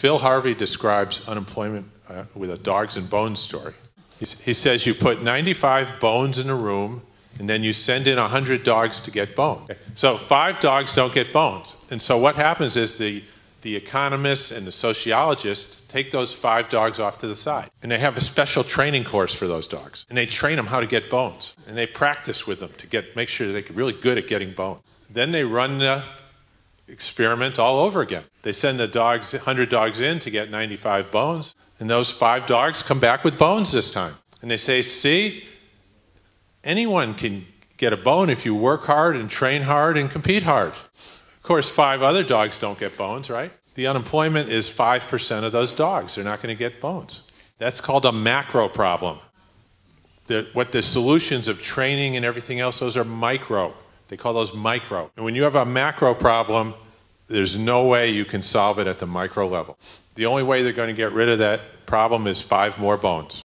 Phil Harvey describes unemployment with a dogs and bones story. He says you put 95 bones in a room and then you send in 100 dogs to get bones. So 5 dogs don't get bones. And so what happens is the economists and the sociologists take those 5 dogs off to the side. And they have a special training course for those dogs. And they train them how to get bones. And they practice with them to make sure they're really good at getting bones. Then they run the experiment all over again. They send the 100 dogs in to get 95 bones. And those 5 dogs come back with bones this time. And they say, see, anyone can get a bone if you work hard and train hard and compete hard. Of course, 5 other dogs don't get bones, right? The unemployment is 5% of those dogs. They're not going to get bones. That's called a macro problem. What the solutions of training and everything else, those are micro. They call those micro. And when you have a macro problem, there's no way you can solve it at the micro level. The only way they're going to get rid of that problem is 5 more bones.